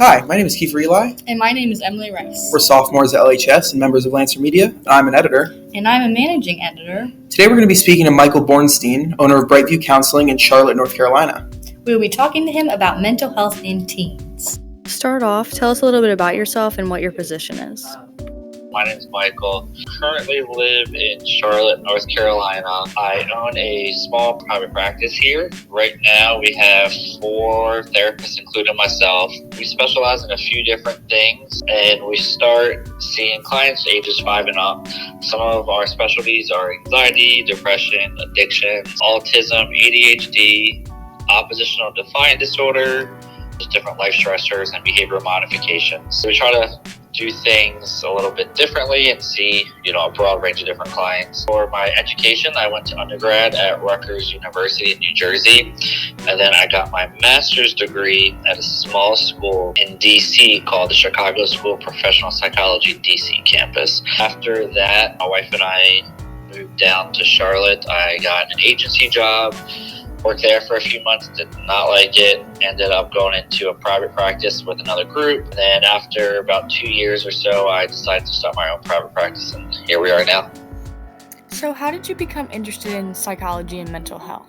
Hi, my name is Kiefer And my name is Emily Rice. We're sophomores at LHS and members of Lancer Media. And I'm an editor. And I'm a managing editor. Today we're going to be speaking to Michael Borenstein, owner of Brightview Counseling in Charlotte, North Carolina. We will be talking to him about mental health in teens. Start off, tell us a little bit about yourself and what your position is. My name is Michael. Currently live in Charlotte, North Carolina. I own a small private practice here. Right now we have 4 therapists, including myself. We specialize in a few different things, and we start seeing clients ages 5 and up. Some of our specialties are anxiety, depression, addiction, autism, ADHD, oppositional defiant disorder, just different life stressors and behavior modifications. So we try to do things a little bit differently and see, a broad range of different clients. For my education, I went to undergrad at Rutgers University in New Jersey, and then I got my master's degree at a small school in DC called the Chicago School of Professional Psychology DC campus. After that, my wife and I moved down to Charlotte. I got an agency job. Worked there for a few months, did not like it, ended up going into a private practice with another group. And then after about 2 years or so, I decided to start my own private practice, and here we are now. So how did you become interested in psychology and mental health?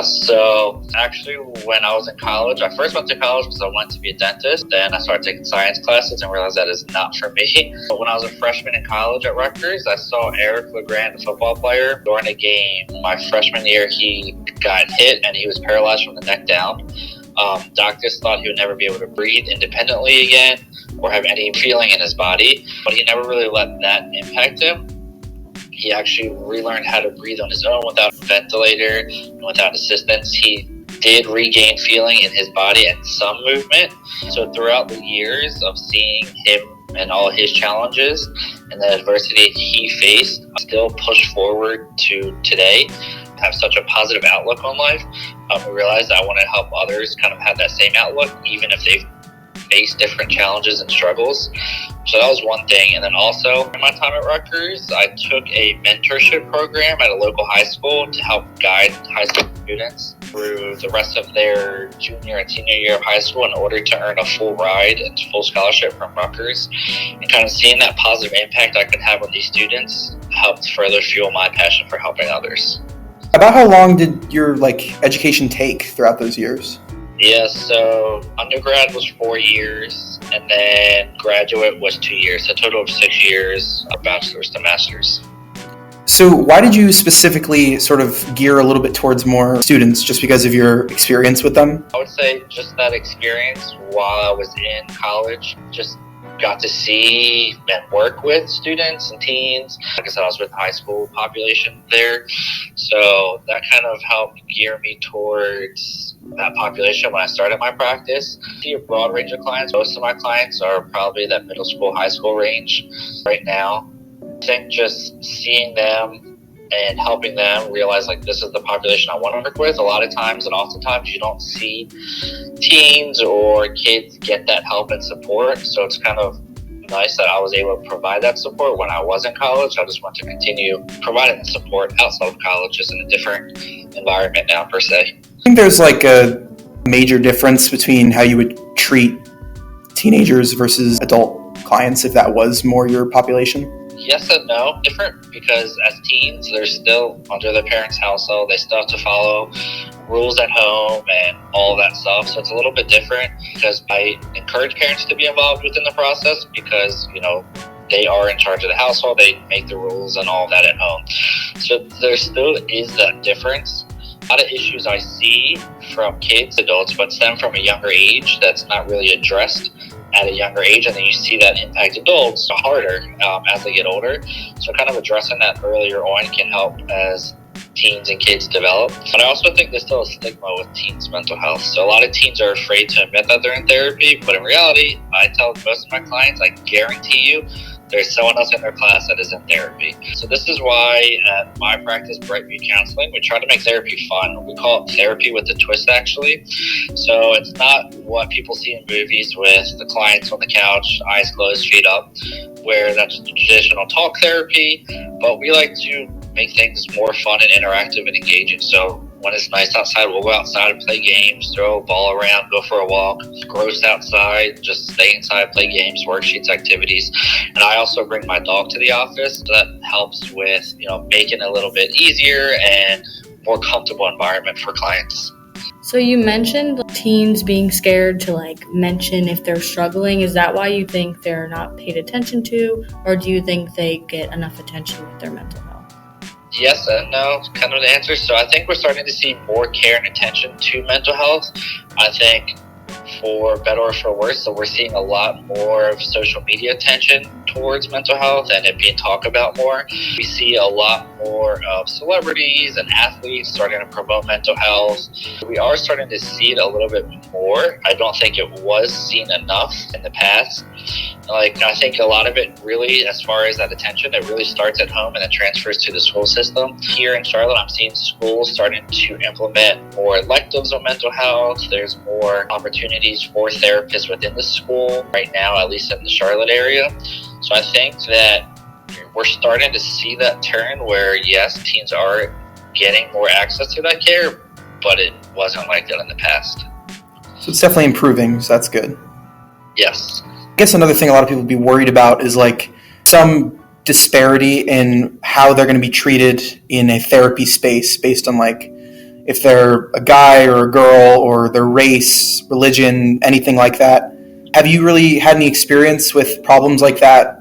So actually when I was in college, I first went to college because I wanted to be a dentist. Then I started taking science classes and realized that is not for me. But when I was a freshman in college at Rutgers, I saw Eric LeGrand, a football player, during a game. My freshman year, he got hit and he was paralyzed from the neck down. Doctors thought he would never be able to breathe independently again or have any feeling in his body, but he never really let that impact him. He actually relearned how to breathe on his own without a ventilator and without assistance. He did regain feeling in his body and some movement. So throughout the years of seeing him and all his challenges and the adversity he faced, I still push forward to today, have such a positive outlook on life. I realized that I want to help others kind of have that same outlook, even if they've faced different challenges and struggles. So that was one thing. And then also in my time at Rutgers, I took a mentorship program at a local high school to help guide high school students through the rest of their junior and senior year of high school in order to earn a full ride and full scholarship from Rutgers. And kind of seeing that positive impact I could have on these students helped further fuel my passion for helping others. About how long did your education take throughout those years? So undergrad was 4 years, and then graduate was 2 years, so a total of 6 years of bachelor's to master's. So why did you specifically sort of gear a little bit towards more students, just because of your experience with them? I would say just that experience while I was in college, just got to see and work with students and teens. Like I said, I was with the high school population there, so that kind of helped gear me towards that population when I started my practice. I see a broad range of clients. Most of my clients are probably that middle school, high school range right now. I think just seeing them and helping them realize this is the population I want to work with. A lot of times and oftentimes you don't see teens or kids get that help and support. So it's kind of nice that I was able to provide that support when I was in college. I just want to continue providing the support outside of college, just in a different environment now per se. I think there's a major difference between how you would treat teenagers versus adult clients if that was more your population. Yes and no. Different because as teens, they're still under their parents' household. They still have to follow rules at home and all that stuff. So it's a little bit different because I encourage parents to be involved within the process because, they are in charge of the household. They make the rules and all that at home. So there still is that difference. A lot of issues I see from kids, adults, but stem from a younger age that's not really addressed at a younger age, and then you see that impact adults harder as they get older. So kind of addressing that earlier on can help as teens and kids develop. But I also think there's still a stigma with teens' mental health. So a lot of teens are afraid to admit that they're in therapy, but in reality, I tell most of my clients, I guarantee you, there's someone else in their class that is in therapy. So this is why at my practice, Brightview Counseling, we try to make therapy fun. We call it therapy with a twist, actually. So it's not what people see in movies with the clients on the couch, eyes closed, feet up, where that's traditional talk therapy. But we like to make things more fun and interactive and engaging. So when it's nice outside, we'll go outside and play games, throw a ball around, go for a walk. If it's gross outside, just stay inside, play games, worksheets, activities. And I also bring my dog to the office. So that helps with, making it a little bit easier and more comfortable environment for clients. So you mentioned teens being scared to mention if they're struggling. Is that why you think they're not paid attention to, or do you think they get enough attention with their mental health? Yes and no, kind of the answer. So I think we're starting to see more care and attention to mental health. I think for better or for worse, so we're seeing a lot more of social media attention towards mental health and it being talked about more. We see a lot more of celebrities and athletes starting to promote mental health. We are starting to see it a little bit more. I don't think it was seen enough in the past. I think a lot of it really, as far as that attention, it really starts at home and then transfers to the school system. Here in Charlotte, I'm seeing schools starting to implement more electives on mental health. There's more opportunities for therapists within the school right now, at least in the Charlotte area. So I think that we're starting to see that turn where, yes, teens are getting more access to that care, but it wasn't like that in the past. So it's definitely improving, so that's good. Yes. I guess another thing a lot of people would be worried about is some disparity in how they're going to be treated in a therapy space based on if they're a guy or a girl or their race, religion, anything like that. Have you really had any experience with problems like that?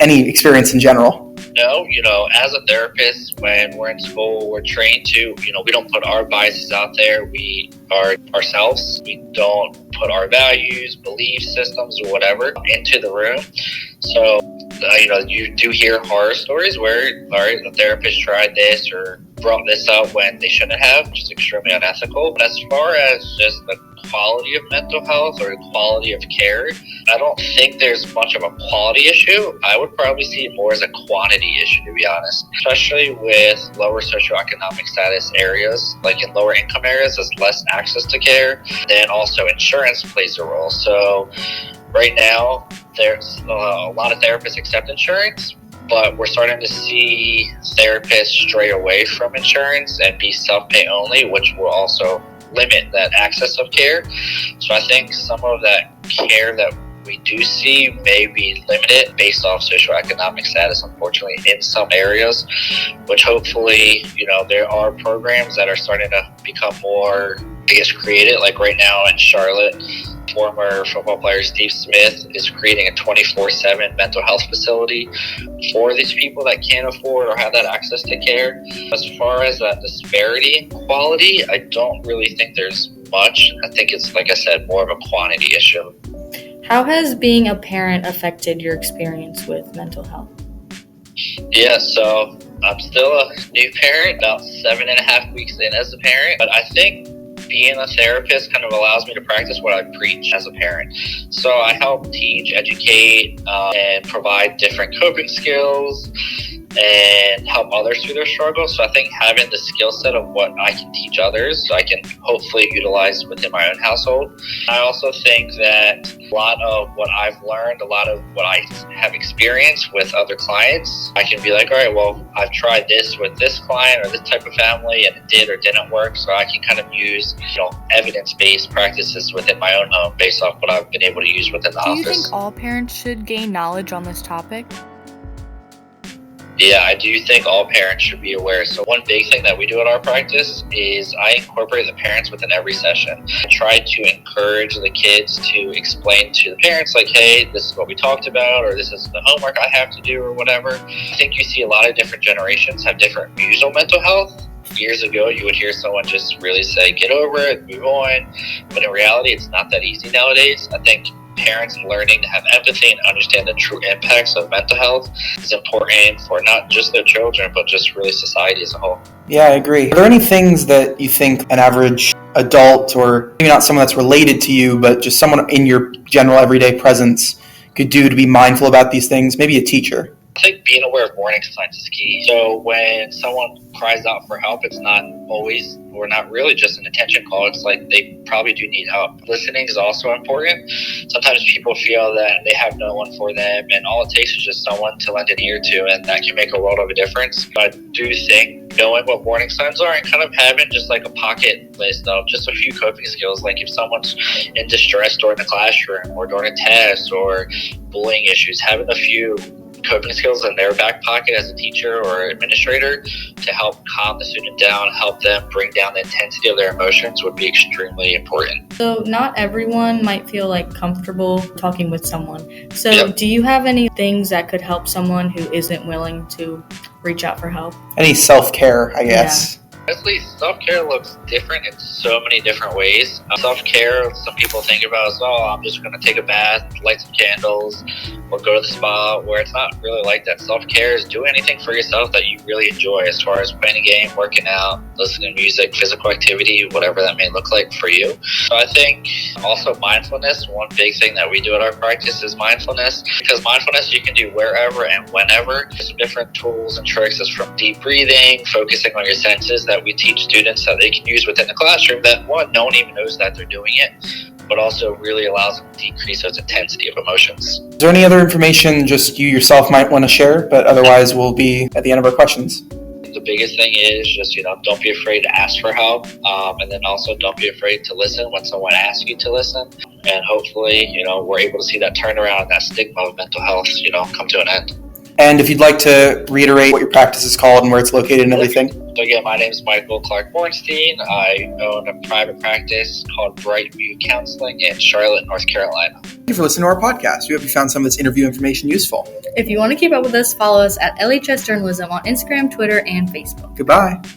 Any experience in general? No, as a therapist, when we're in school, we're trained to, we don't put our biases out there. We are ourselves. We don't put our values, belief systems, or whatever into the room. So, you do hear horror stories where, the therapist tried this or brought this up when they shouldn't have, which is extremely unethical. But as far as just the quality of mental health or quality of care, I don't think there's much of a quality issue. I would probably see it more as a quantity issue, to be honest, especially with lower socioeconomic status areas. In lower income areas, there's less access to care. Then also insurance plays a role. So right now, there's a lot of therapists accept insurance, but we're starting to see therapists stray away from insurance and be self-pay only, which will also limit that access of care. So I think some of that care that we do see may be limited based off socioeconomic status, unfortunately, in some areas, which hopefully, there are programs that are starting to become more, created. Right now in Charlotte, former football player Steve Smith is creating a 24/7 mental health facility for these people that can't afford or have that access to care. As far as that disparity in quality, I don't really think there's much. I think it's, like I said, more of a quantity issue. How has being a parent affected your experience with mental health? Yeah, so I'm still a new parent, about 7.5 weeks in as a parent, but I think being a therapist kind of allows me to practice what I preach as a parent. So I help teach, educate, and provide different coping skills and help others through their struggles. So I think having the skill set of what I can teach others, I can hopefully utilize within my own household. I also think that a lot of what I've learned, a lot of what I have experienced with other clients, I can be all right, well, I've tried this with this client or this type of family and it did or didn't work. So I can kind of use, evidence-based practices within my own home based off what I've been able to use within the office. Do you think all parents should gain knowledge on this topic? Yeah, I do think all parents should be aware. So one big thing that we do at our practice is I incorporate the parents within every session. I try to encourage the kids to explain to the parents, hey, this is what we talked about, or this is the homework I have to do, or whatever. I think you see a lot of different generations have different views on mental health. Years ago, you would hear someone just really say, get over it, move on. But in reality, it's not that easy nowadays. I think parents learning to have empathy and understand the true impacts of mental health is important for not just their children, but just really society as a whole. Yeah, I agree. Are there any things that you think an average adult, or maybe not someone that's related to you, but just someone in your general everyday presence could do to be mindful about these things? Maybe a teacher. I think being aware of warning signs is key. So when someone cries out for help, it's not always, or not really just an attention call. It's they probably do need help. Listening is also important. Sometimes people feel that they have no one for them, and all it takes is just someone to lend an ear to, and that can make a world of a difference. But I do think knowing what warning signs are and kind of having just like a pocket list of just a few coping skills. Like if someone's in distress during the classroom or during a test or bullying issues, having a few coping skills in their back pocket as a teacher or administrator to help calm the student down, help them bring down the intensity of their emotions would be extremely important. So not everyone might feel like comfortable talking with someone. So Yep. do you have any things that could help someone who isn't willing to reach out for help? Any self-care, I guess. Honestly, self-care looks different in so many different ways. Self-care, some people think about as, oh, I'm just going to take a bath, light some candles, or go to the spa, where it's not really like that. Self-care is do anything for yourself that you really enjoy, as far as playing a game, working out, listening to music, physical activity, whatever that may look like for you. So I think also mindfulness, one big thing that we do at our practice is mindfulness, because mindfulness you can do wherever and whenever. There's some different tools and tricks, is from deep breathing, focusing on your senses, that we teach students that they can use within the classroom, that one, no one even knows that they're doing it, but also really allows them to decrease those intensity of emotions. Is there any other information just you yourself might want to share, but otherwise we'll be at the end of our questions? The biggest thing is just, don't be afraid to ask for help, and then also don't be afraid to listen when someone asks you to listen, and hopefully, we're able to see that turnaround and that stigma of mental health, come to an end. And if you'd like to reiterate what your practice is called and where it's located and everything. So again, my name is Michael Clark Borenstein. I own a private practice called Brightview Counseling in Charlotte, North Carolina. Thank you for listening to our podcast. We hope you found some of this interview information useful. If you want to keep up with us, follow us at LHS Journalism on Instagram, Twitter, and Facebook. Goodbye.